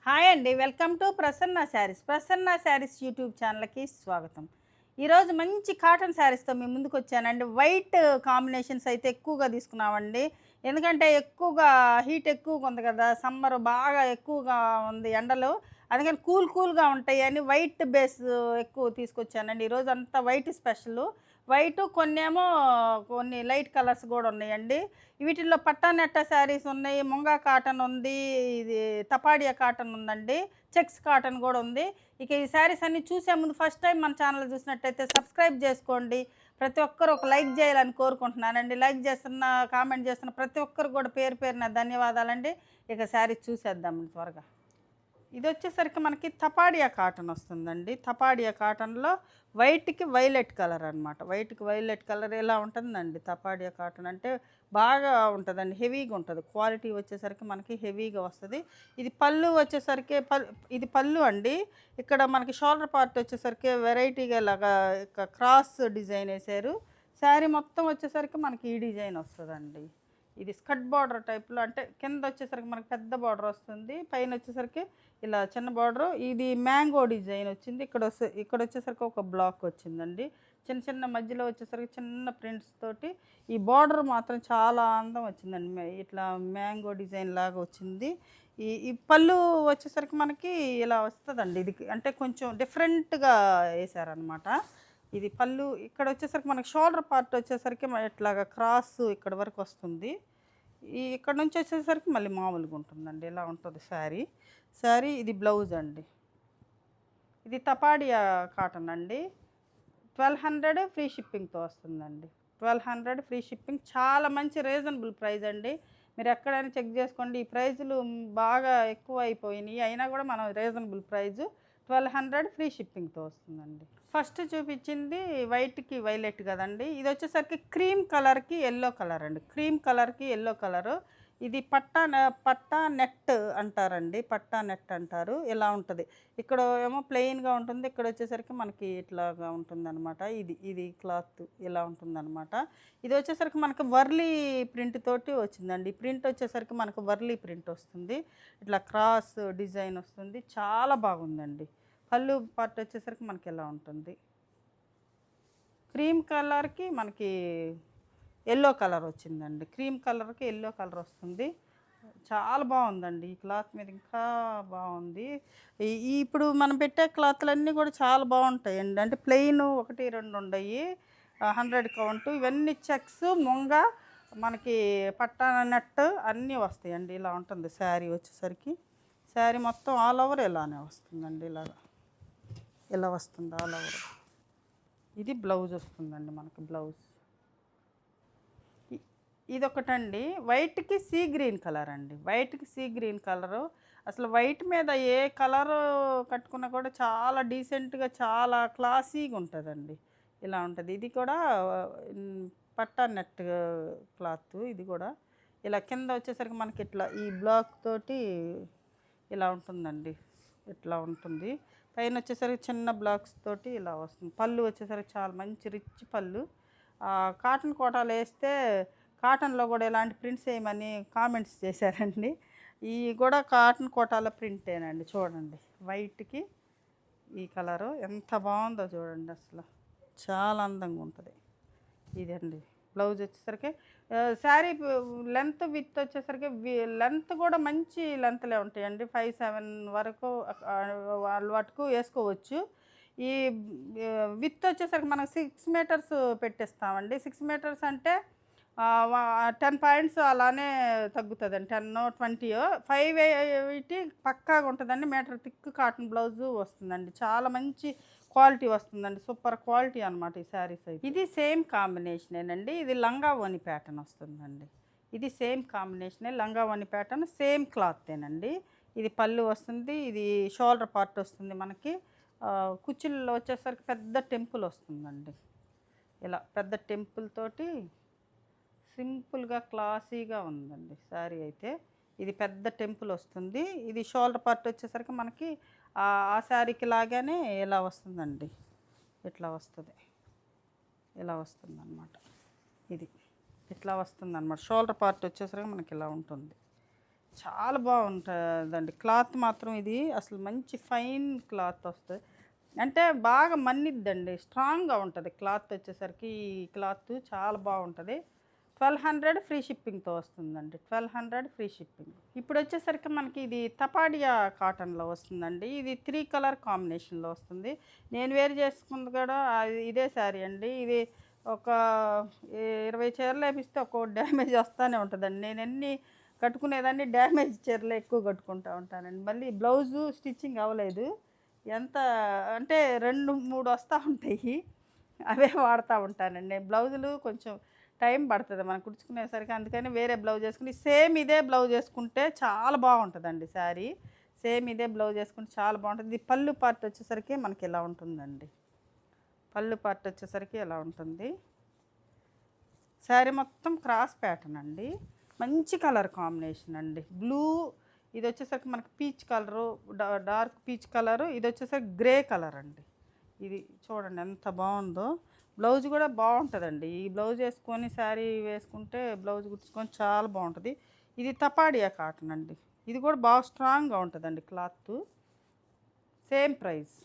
Hi అండి. Welcome to Prasanna saris. Prasanna saris YouTube ఛానల్‌కి స్వాగతం. ఈరోజు మంచి కాటన్ శారీస్‌తో మీ ముందుకొచ్చానండి. వైట్ కాంబినేషన్స్ అయితే ఎక్కువగా తీసుకున్నామండి. ఎందుకంటే ఎక్కువగా హీట్ ఎక్కువగా ఉంది కదా! సమ్మర్ బాగా ఎక్కువగా ఉంది ఎండలు. అందుకని కూల్‌గా ఉంటాయని వైట్ బేస్ ఎక్కువ తీసుకొచ్చానండి. ఈరోజంతా వైట్ స్పెషలు. వైటు కొన్నేమో కొన్ని లైట్ కలర్స్ గూడా ఉన్నాయండి. వీటిల్లో పట్టా నెట్ట శారీస్ ఉన్నాయి. ముంగా కాటన్ ఉంది. ఇది తపాడియా కాటన్ ఉందండి. చెక్స్ కాటన్ గూడా ఉంది. ఇక ఈ శారీస్ అన్నీ చూసే ముందు ఫస్ట్ టైం మన ఛానల్ చూసినట్టయితే సబ్స్క్రైబ్ జేసుకోండి. ప్రతి ఒక్కరు ఒక లైక్ జేయాలని కోరుకుంటున్నానండి. లైక్ చేస్తున్న, కామెంట్ చేస్తున్న ప్రతి ఒక్కరికి గూడా పేరు పేరున ధన్యవాదాలండి. ఇక శారీస్ చూసేద్దామండి త్వరగా. ఇదొచ్చేసరికి మనకి తపాడియా కాటన్ వస్తుందండి. తపాడియా కాటన్‌లో వైట్‌కి వైలెట్ కలర్ అనమాట. వైట్‌కి వైలెట్ కలర్ ఇలా ఉంటుందండి తపాడియా కాటన్ అంటే బాగా ఉంటదండి. హెవీగా ఉంటది. క్వాలిటీ వచ్చేసరికి మనకి హెవీగా వస్తది. ఇది పళ్ళు వచ్చేసరికి ఇది పళ్ళు అండి. ఇక్కడ మనకి షోల్డర్ పార్ట్ వచ్చేసరికి వెరైటీగా ఇలాగా క్రాస్ డిజైన్ ఏసారు. శారీ మొత్తం వచ్చేసరికి మనకి ఈ డిజైన్ వస్తదండి. ఇది స్కర్ట్ బార్డర్ టైప్‌లో అంటే కింద వచ్చేసరికి మనకి పెద్ద బార్డర్ వస్తుంది. పైన వచ్చేసరికి ఇలా చిన్న బార్డరు. ఇది మ్యాంగో డిజైన్ వచ్చింది. ఇక్కడొచ్చేసరికి ఒక బ్లాక్ వచ్చిందండి. చిన్న చిన్న మధ్యలో వచ్చేసరికి చిన్న ప్రింట్స్ తోటి ఈ బార్డర్ మాత్రం చాలా అందం వచ్చిందండి. ఇట్లా మ్యాంగో డిజైన్ లాగా వచ్చింది. ఈ ఈ పళ్ళు వచ్చేసరికి మనకి ఇలా వస్తదండి. ఇది అంటే కొంచెం డిఫరెంట్‌గా ఏసారనమాట. ఇది పళ్ళు ఇక్కడొచ్చేసరికి మనకి షోల్డర్ పార్ట్ వచ్చేసరికి ఇట్లాగా క్రాస్ ఇక్కడి వరకు వస్తుంది. ఇక్కడ నుంచి వచ్చేసరికి మళ్ళీ మామూలుగా ఉంటుందండి. ఇలా ఉంటుంది శారీ. శారీ ఇది బ్లౌజ్ అండి. ఇది తపాడియా కాటన్ అండి. 1200 ఫ్రీ షిప్పింగ్‌తో వస్తుందండి. 1200 ఫ్రీ షిప్పింగ్ చాలా మంచి రీజనబుల్ ప్రైస్ అండి. మీరు ఎక్కడైనా చెక్ చేసుకోండి. ఈ ప్రైజులు బాగా ఎక్కువ అయిపోయినాయి. అయినా కూడా మనం రీజనబుల్ ప్రైజు 1200 ఫ్రీ షిప్పింగ్‌తో వస్తుందండి. ఫస్ట్ చూపించింది వైట్‌కి వైలెట్ కదండీ! ఇది వచ్చేసరికి క్రీమ్ కలర్‌కి యెల్లో కలర్ అండి. క్రీమ్ కలర్‌కి యెల్లో కలరు. ఇది పట్టా నెట్ అంటారండి. పట్టా నెట్ అంటారు. ఇలా ఉంటది. ఇక్కడ ఏమో ప్లెయిన్‌గా ఉంటుంది. ఇక్కడొచ్చేసరికి మనకి ఇట్లాగా ఉంటుందనమాట. ఇది క్లాత్ ఇలా ఉంటుందనమాట. ఇది వచ్చేసరికి మనకు వర్లీ ప్రింట్ తోటి వచ్చిందండి. ప్రింట్ వచ్చేసరికి మనకు వర్లీ ప్రింట్ వస్తుంది. ఇట్లా క్రాస్ డిజైన్ వస్తుంది. చాలా బాగుందండి. పళ్ళు పార్ట్ వచ్చేసరికి మనకి ఇలా ఉంటుంది. క్రీమ్ కలర్‌కి మనకి యెల్లో కలర్ వచ్చిందండి. క్రీమ్ కలర్‌కి యెల్లో కలర్ వస్తుంది. చాలా బావుందండి. ఈ క్లాత్ మీద ఇంకా బావుంది. ఈ ఈ ఇప్పుడు మనం పెట్టే క్లాతులన్నీ గూడా చాలా బావుంటాయండి. అంటే ప్లెయిను 1, 2 ఉండయి. 100 కౌంటు. ఇవన్నీ చెక్స్, ముంగ, మనకి పట్టా నట్టు అన్నీ వస్తాయండి. ఇలా ఉంటుంది శారీ వచ్చేసరికి. శారీ మొత్తం ఆల్ ఓవర్ ఇలానే వస్తుందండి. ఇలా వస్తుంది ఆల్ ఓవర్. ఇది బ్లౌజ్ వస్తుందండి మనకి బ్లౌజ్. ఇదొకటండి. వైట్‌కి సీ గ్రీన్ కలర్ అండి. వైట్‌కి సీ గ్రీన్ కలరు. అసలు వైట్ మీద ఏ కలరు కట్టుకున్నా కూడా చాలా డీసెంట్‌గా, చాలా క్లాసీగా ఉంటదండి. ఇలా ఉంటది. ఇది కూడా హ్మ్, పట్టా నెట్ క్లాతు ఇది గూడా. ఇలా కింద వచ్చేసరికి మనకి ఇట్లా ఈ బ్లాక్ తోటి ఇలా ఉంటుందండి. ఇట్లా ఉంటుంది. పైనొచ్చేసరికి చిన్న బ్లాక్స్ తోటి ఇలా వస్తుంది. పళ్ళు వచ్చేసరికి చాలా మంచి రిచ్ పళ్ళు. కాటన్ కోటాలేస్తే కాటన్‌లో గూడా ఇలాంటి ప్రింట్స్ ఏయమని కామెంట్స్ చేశారండి. ఇయి గూడా కాటన్ కోటాలో ప్రింటేనండి చూడండి. వైట్‌కి ఈ కలరు ఎంత బావుందో చూడండి అసల. చాలా అందంగా ఉంటది. ఇదండి. బ్లౌజ్ వచ్చేసరికి శారీ లెంత్ విడ్త్ వచ్చేసరికి లెంత్ గూడా మంచి లెంత్‌లే ఉంటాయండి. 5, 7 వరకు వాళ్ళ మటుకు ఏసుకోవచ్చు. ఈ విడ్త్ వచ్చేసరికి మనం 6 మీటర్స్ పెట్టిస్తామండి. 6 మీటర్స్ అంటే 10 పాయింట్స్ అలానే తగ్గుతదండి. 10, 20 5 ఎయిటీ పక్కాగా ఉంటదండి. మీటర్ థిక్ కాటన్ బ్లౌజు వస్తుందండి. చాలా మంచి క్వాలిటీ వస్తుందండి. సూపర్ క్వాలిటీ అనమాట ఈ శారీస్ అయితే. ఇది సేమ్ కాంబినేషనేనండి. ఇది లంగా ఓణి ప్యాటర్న్ వస్తుందండి. ఇది సేమ్ కాంబినేషనే లంగా ఓణి ప్యాటర్న్ సేమ్ క్లాతేనండి. ఇది పళ్ళు వస్తుంది. ఇది షోల్డర్ పార్ట్ వస్తుంది మనకి. కుచ్చుల్లో వచ్చేసరికి పెద్ద టెంపుల్ వస్తుందండి. ఇలా పెద్ద టెంపుల్ తోటి సింపుల్‌గా క్లాసీగా ఉందండి శారీ అయితే. ఇది పెద్ద టెంపుల్ వస్తుంది. ఇది షోల్డర్ పార్ట్ వచ్చేసరికి మనకి ఆ శారీకి లాగానే ఇలా వస్తుందండి. ఇట్లా వస్తది. ఇలా వస్తుందనమాట. ఇది. ఇట్లా వస్తుందనమాట. షోల్డర్ పార్ట్ వచ్చేసరికి మనకి ఇలా ఉంటుంది. చాలా బాగుంటుందండి. క్లాత్ మాత్రం ఇది అసలు మంచి ఫైన్ క్లాత్ వస్తుంది. అంటే బాగా మన్నిద్దండి. స్ట్రాంగ్‌గా ఉంటది క్లాత్ వచ్చేసరికి. ఈ క్లాత్ చాలా బాగుంటది. 1200 ఫ్రీ షిప్పింగ్‌తో వస్తుందండి. 1200 ఫ్రీ షిప్పింగ్. ఇప్పుడొచ్చేసరికి మనకి ఇది తపాడియా కాటన్‌లో వస్తుందండి. ఇది 3 కలర్ కాంబినేషన్‌లో వస్తుంది. నేను వేర్ చేసుకుంది కూడా ఇదే శారీ అండి. ఇది ఒక 20 చీరలేపిస్తే ఒక్కోటి డ్యామేజ్ వస్తానే ఉంటదండి. నేనెన్ని కట్టుకునేదాన్ని డ్యామేజ్ చీరలే ఎక్కువ కట్టుకుంటా ఉంటానండి. మళ్ళీ బ్లౌజు స్టిచ్చింగ్ అవ్వలేదు. ఎంత అంటే 2, 3 వస్తా ఉంటాయి. అవే వాడతా ఉంటానండి. నేను బ్లౌజులు కొంచెం టైం పడతది మనం కుడుచుకునేసరికి. అందుకని వేరే బ్లౌజ్ ఏసుకొని సేమ్ ఇదే బ్లౌజ్ ఏసుకుంటే చాలా బాగుంటదండి శారీ. సేమ్ ఇదే బ్లౌజ్ ఏసుకుంటే చాలా బాగుంటది. ఇది పళ్ళు పార్ట్ వచ్చేసరికి మనకి ఇలా ఉంటుందండి. పళ్ళు పార్ట్ వచ్చేసరికి ఇలా ఉంటుంది. శారీ మొత్తం క్రాస్ ప్యాటర్న్ అండి. మంచి కలర్ కాంబినేషన్ అండి. బ్లూ ఇది వచ్చేసరికి మనకి peach colour, dark peach colour, ఇది వచ్చేసరికి గ్రే కలర్ అండి. ఇది చూడండి ఎంత బాగుందో. బ్లౌజ్ కూడా బాగుంటుందండి. ఈ బ్లౌజ్ వేసుకొని శారీ వేసుకుంటే బ్లౌజ్ కుట్టించుకొని చాలా బాగుంటుంది. ఇది తపాడియా కాటన్ అండి. ఇది కూడా బాగా స్ట్రాంగ్గా ఉంటుందండి క్లాత్. Same price.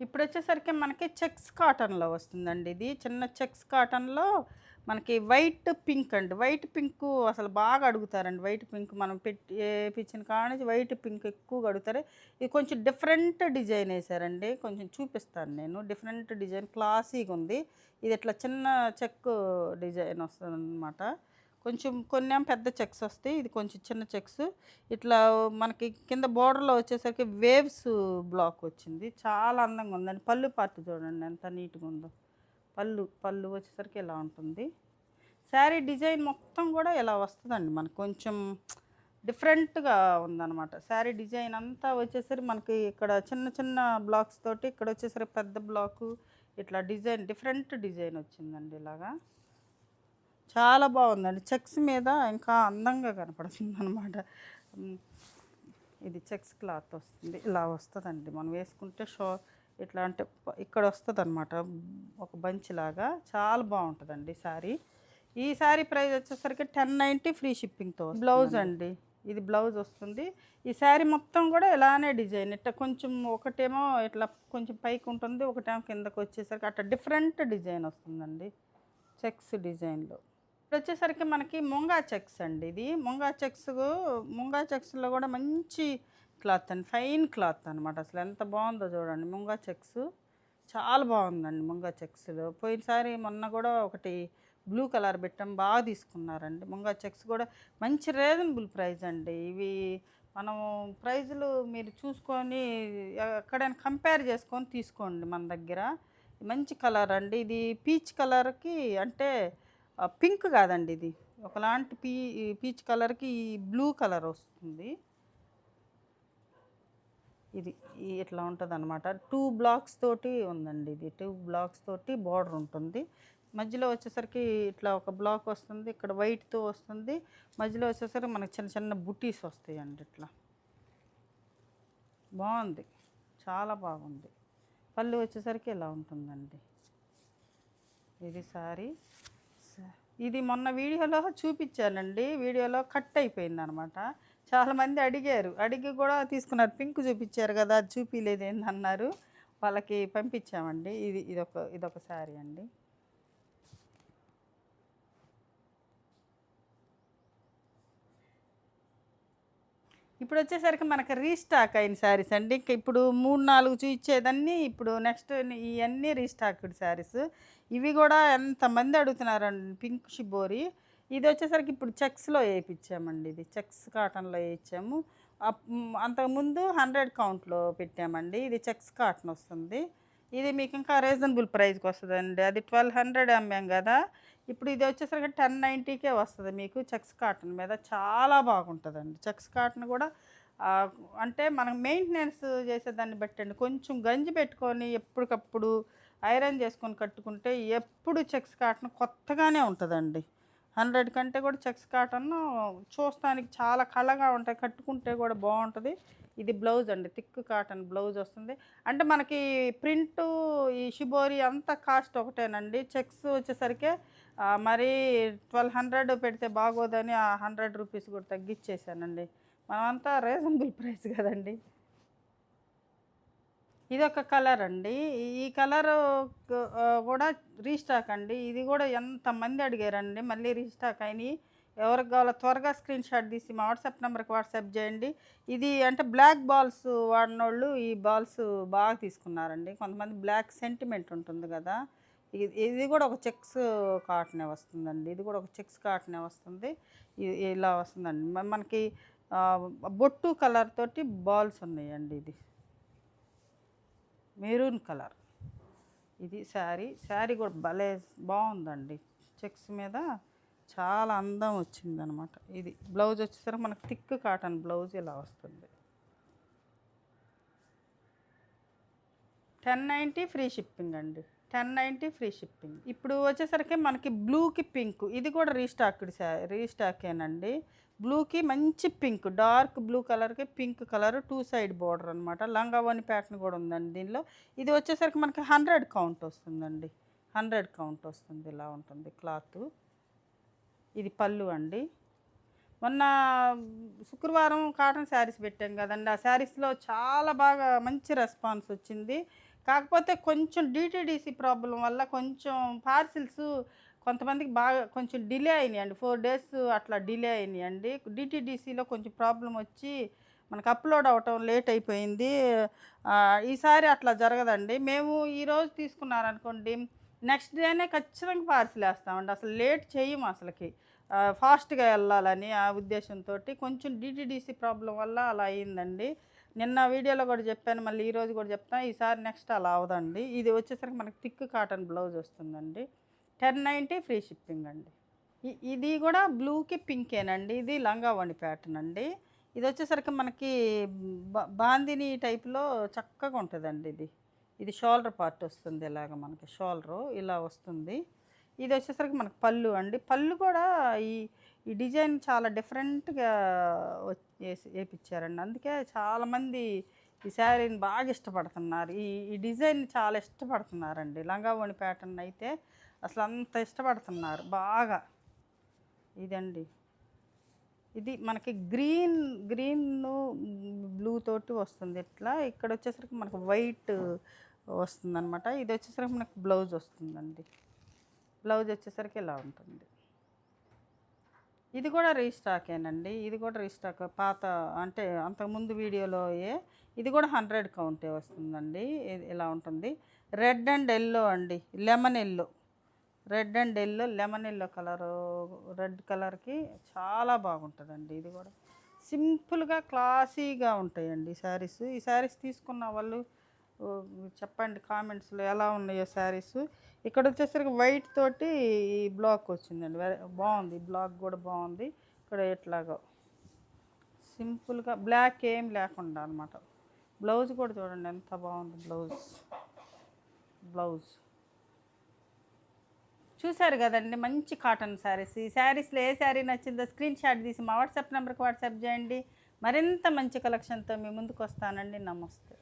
ఇప్పుడు వచ్చేసరికి మనకి చెక్స్ కాటన్లో వస్తుందండి. ఇది చిన్న చెక్స్ కాటన్లో మనకి వైట్ పింక్ అండి. వైట్ పింక్ అసలు బాగా అడుగుతారండి. వైట్ పింక్ మనం పెట్టి ఏపించిన కాడ వైట్ పింక్ ఎక్కువగా అడుగుతారు. ఇది కొంచెం డిఫరెంట్ డిజైన్ వేసారండి. కొంచెం చూపిస్తాను నేను. డిఫరెంట్ డిజైన్ క్లాసీగా ఉంది. ఇది ఇట్లా చిన్న చెక్ డిజైన్ వస్తుంది అనమాట. కొంచెం కొన్నేమో పెద్ద చెక్స్ వస్తాయి. ఇది కొంచెం చిన్న చెక్స్. ఇట్లా మనకి కింద బోర్డర్‌లో వచ్చేసరికి వేవ్స్ బ్లాక్ వచ్చింది. చాలా అందంగా ఉందండి. పళ్ళు పార్ట్ చూడండి ఎంత నీట్‌గా ఉందో. పళ్ళు వచ్చేసరికి ఇలా ఉంటుంది. శారీ డిజైన్ మొత్తం కూడా ఇలా వస్తుందండి. మనకు కొంచెం డిఫరెంట్‌గా ఉందన్నమాట. శారీ డిజైన్ అంతా వచ్చేసరికి మనకి ఇక్కడ చిన్న చిన్న బ్లాక్స్ తోటి, ఇక్కడ వచ్చేసరికి పెద్ద బ్లాకు, ఇట్లా డిజైన్ డిఫరెంట్ డిజైన్ వచ్చిందండి ఇలాగా. చాలా బాగుందండి. చెక్స్ మీద ఇంకా అందంగా కనపడుతుందనమాట. ఇది చెక్స్ క్లాత్ వస్తుంది. ఇలా వస్తుందండి. మనం వేసుకుంటే ఇట్లా అంటే ఇక్కడ వస్తుందనమాట. ఒక బంచ్ లాగా చాలా బాగుంటుందండి శారీ. ఈ శారీ ప్రైస్ వచ్చేసరికి 1090 ఫ్రీ షిప్పింగ్తో. బ్లౌజ్ అండి. ఇది బ్లౌజ్ వస్తుంది. ఈ శారీ మొత్తం కూడా ఇలానే డిజైన్ ఇట్లా కొంచెం ఒకటేమో ఇట్లా కొంచెం పైకి ఉంటుంది, ఒకటేమో కిందకు వచ్చేసరికి అట్లా డిఫరెంట్ డిజైన్ వస్తుందండి చెక్స్ డిజైన్లో. ఇప్పుడు వచ్చేసరికి మనకి ముంగా చెక్స్ అండి. ఇది ముంగా చెక్స్లో కూడా మంచి క్లాత్ అండి. ఫైన్ క్లాత్ అనమాట. అసలు ఎంత బాగుందో చూడండి. ముంగా చెక్స్ చాలా బాగుందండి. ముంగా చెక్స్లో పోయినసారి మొన్న కూడా ఒకటి బ్లూ కలర్ పెట్టాం, బాగా తీసుకున్నారండి. ముంగా చెక్స్ కూడా మంచి రీజనబుల్ ప్రైస్ అండి. ఇవి మనము ప్రైజులు మీరు చూసుకొని ఎక్కడైనా కంపేర్ చేసుకొని తీసుకోండి. మన దగ్గర మంచి కలర్ అండి. ఇది పీచ్ కలర్కి అంటే పింక్ కాదండి. ఇది ఒకలాంటి పీచ్ కలర్కి బ్లూ కలర్ వస్తుంది. ఇది ఇట్లా ఉంటుంది అనమాట. 2 బ్లాక్స్ తోటి ఉందండి. ఇది 2 బ్లాక్స్ తోటి బార్డర్ ఉంటుంది. మధ్యలో వచ్చేసరికి ఇట్లా ఒక బ్లాక్ వస్తుంది. ఇక్కడ వైట్తో వస్తుంది. మధ్యలో వచ్చేసరికి మనకి చిన్న చిన్న బుటీస్ వస్తాయండి. ఇట్లా బాగుంది. చాలా బాగుంది. పళ్ళు వచ్చేసరికి ఇలా ఉంటుందండి. ఇది సారీ. ఇది మొన్న వీడియోలో చూపించానండి. వీడియోలో కట్ అయిపోయింది అనమాట. చాలామంది అడిగారు. అడిగి కూడా తీసుకున్నారు. పింక్ చూపించారు కదా, అది చూపించలేదు ఏందన్నారు. వాళ్ళకి పంపించామండి. ఇదొక శారీ అండి. ఇప్పుడు వచ్చేసరికి మనకి రీస్టాక్ అయిన శారీస్ అండి. ఇంకా ఇప్పుడు 3, 4 చూయించేదాన్ని ఇప్పుడు నెక్స్ట్ ఇవన్నీ రీస్టాక్డ్ శారీస్. ఇవి కూడా ఎంతమంది అడుగుతున్నారండి. పింక్ షిబోరి ఇది వచ్చేసరికి ఇప్పుడు చెక్స్లో వేయించామండి. ఇది చెక్స్ కాటన్లో వేయించాము. అంతకుముందు 100 కౌంట్లో పెట్టామండి. ఇది చెక్స్ కాటన్ వస్తుంది. ఇది మీకు ఇంకా రీజనబుల్ ప్రైస్కి వస్తుందండి. అది 1200 అమ్మాం కదా, ఇప్పుడు ఇది వచ్చేసరికి 1090కే వస్తుంది మీకు. చెక్స్ కాటన్ మీద చాలా బాగుంటుందండి. చెక్స్ కాటన్ కూడా అంటే మనం మెయింటెనెన్స్ చేసేదాన్ని బట్టండి. కొంచెం గంజి పెట్టుకొని ఎప్పటికప్పుడు ఐరన్ చేసుకొని కట్టుకుంటే ఎప్పుడు చెక్స్ కాటన్ కొత్తగానే ఉంటుందండి. 100 కంటే కూడా చెక్స్ కాటన్ చూస్తానికి చాలా కళగా ఉంటాయి. కట్టుకుంటే కూడా బాగుంటుంది. ఇది బ్లౌజ్ అండి. థిక్ కాటన్ బ్లౌజ్ వస్తుంది. అంటే మనకి ప్రింటు ఈ షిబోరి అంతా కాస్ట్ ఒకటేనండి. చెక్స్ వచ్చేసరికి మరీ 1200 పెడితే బాగోదని ఆ 100 రూపీస్ కూడా తగ్గించేసానండి. మనమంతా రీజనబుల్ ప్రైస్ కదండి. ఇదొక కలర్ అండి. ఈ కలరు కూడా రీస్టాక్ అండి. ఇది కూడా ఎంతమంది అడిగారండి. మళ్ళీ రీస్టాక్ అయినాయి. ఎవరికి కావాలో త్వరగా స్క్రీన్ షాట్ తీసి మా వాట్సాప్ నెంబర్కి వాట్సాప్ చేయండి. ఇది అంటే బ్లాక్ బాల్స్ వాడినోళ్ళు ఈ బాల్స్ బాగా తీసుకున్నారండి. కొంతమంది బ్లాక్ సెంటిమెంట్ ఉంటుంది కదా, ఇది ఇది కూడా ఒక చెక్స్ కాటనే వస్తుందండి. ఇది కూడా ఒక చెక్స్ కాటనే వస్తుంది. ఇలా వస్తుందండి. మనకి బొట్టు కలర్ తోటి బాల్స్ ఉన్నాయండి. ఇది మెరూన్ కలర్. ఇది శారీ కూడా భలే బాగుందండి. చెక్స్ మీద చాలా అందం వచ్చిందనమాట. ఇది బ్లౌజ్ వచ్చేసరికి మనకు థిక్ కాటన్ బ్లౌజ్ ఇలా వస్తుంది. 1090 ఫ్రీ షిప్పింగ్ అండి. 1090 ఫ్రీ షిప్పింగ్. ఇప్పుడు వచ్చేసరికి మనకి బ్లూకి పింక్, ఇది కూడా రీస్టాకేనండి. బ్లూకి మంచి పింక్, డార్క్ బ్లూ కలర్కి పింక్ కలర్ 2 సైడ్ బోర్డర్ అనమాట. లంగావోని ప్యాటర్న్ కూడా ఉందండి దీనిలో. ఇది వచ్చేసరికి మనకి 100 కౌంట్ వస్తుందండి. 100 కౌంట్ వస్తుంది. ఇలా ఉంటుంది క్లాత్. ఇది పళ్ళు అండి. మొన్న శుక్రవారం కాటన్ శారీస్ పెట్టాం కదండి. ఆ శారీస్లో చాలా బాగా మంచి రెస్పాన్స్ వచ్చింది. కాకపోతే కొంచెం డిటీడీసీ ప్రాబ్లం వల్ల కొంచెం పార్సిల్స్ కొంతమందికి బాగా కొంచెం డిలే అయినాయండి. 4 డేస్ అట్లా డిలే అయినాయండి. డిటీడీసీలో కొంచెం ప్రాబ్లం వచ్చి మనకు అప్లోడ్ అవ్వటం లేట్ అయిపోయింది. ఈసారి అట్లా జరగదండి. మేము ఈరోజు తీసుకున్నారనుకోండి, నెక్స్ట్ డేనే ఖచ్చితంగా పార్సిల్ వేస్తామండి. అసలు లేట్ చేయము అసలుకి. ఫాస్ట్గా వెళ్ళాలని ఆ ఉద్దేశంతో కొంచెం డిటీడీసీ ప్రాబ్లం వల్ల అలా అయ్యిందండి. నిన్న వీడియోలో కూడా చెప్పాను, మళ్ళీ ఈరోజు కూడా చెప్తాను. ఈసారి నెక్స్ట్ అలా అవదండి. ఇది వచ్చేసరికి మనకి థిక్ కాటన్ బ్లౌజ్ వస్తుందండి. 1090 ఫ్రీ షిప్పింగ్ అండి. ఇది కూడా బ్లూకి పింకేనండి. ఇది లంగావోని ప్యాటర్న్ అండి. ఇది వచ్చేసరికి మనకి బాందిని టైప్లో చక్కగా ఉంటుందండి. ఇది షోల్డర్ పార్ట్ వస్తుంది. ఇలాగ మనకి షోల్డరు ఇలా వస్తుంది. ఇది వచ్చేసరికి మనకు పళ్ళు అండి. పళ్ళు కూడా ఈ డిజైన్ చాలా డిఫరెంట్గా వేపించారండి. అందుకే చాలామంది ఈ శారీని బాగా ఇష్టపడుతున్నారు. ఈ డిజైన్ చాలా ఇష్టపడుతున్నారండి. లంగావోని ప్యాటర్న్ అయితే అసలు అంత ఇష్టపడుతున్నారు బాగా. ఇదండి. ఇది మనకి గ్రీన్ బ్లూ తోటి వస్తుంది. ఇట్లా ఇక్కడ వచ్చేసరికి మనకు వైట్ వస్తుందన్నమాట. ఇది వచ్చేసరికి మనకు బ్లౌజ్ వస్తుందండి. బ్లౌజ్ వచ్చేసరికి ఇలా ఉంటుంది. ఇది కూడా రీస్టాకేనండి. ఇది కూడా రీస్టాక్ పాత అంటే అంతకుముందు వీడియోలో ఇది కూడా 100 కౌంటే వస్తుందండి. ఇలా ఉంటుంది. రెడ్ అండ్ ఎల్లో అండి. Lemon yellow, red and yellow, lemon yellow colour, red కలర్కి చాలా బాగుంటుందండి. ఇది కూడా సింపుల్గా క్లాసీగా ఉంటాయండి శారీస్. ఈ శారీస్ తీసుకున్న వాళ్ళు చెప్పండి కామెంట్స్లో ఎలా ఉన్నాయో శారీస్. ఇక్కడ వచ్చేసరికి వైట్ తోటి ఈ బ్లాక్ వచ్చిందండి. బాగుంది. బ్లాక్ కూడా బాగుంది. ఇక్కడ ఎట్లాగో సింపుల్గా బ్లాక్ ఏం లేకుండా అనమాట. బ్లౌజ్ కూడా చూడండి ఎంత బాగుంది. బ్లౌజ్ చూసారు కదండి. మంచి కాటన్ శారీస్. ఈ శారీస్లో ఏ శారీ నచ్చిందో స్క్రీన్ షాట్ తీసి మా వాట్సాప్ నెంబర్కి వాట్సాప్ చేయండి. మరింత మంచి కలెక్షన్తో మీ ముందుకు వస్తానండి. నమస్తే.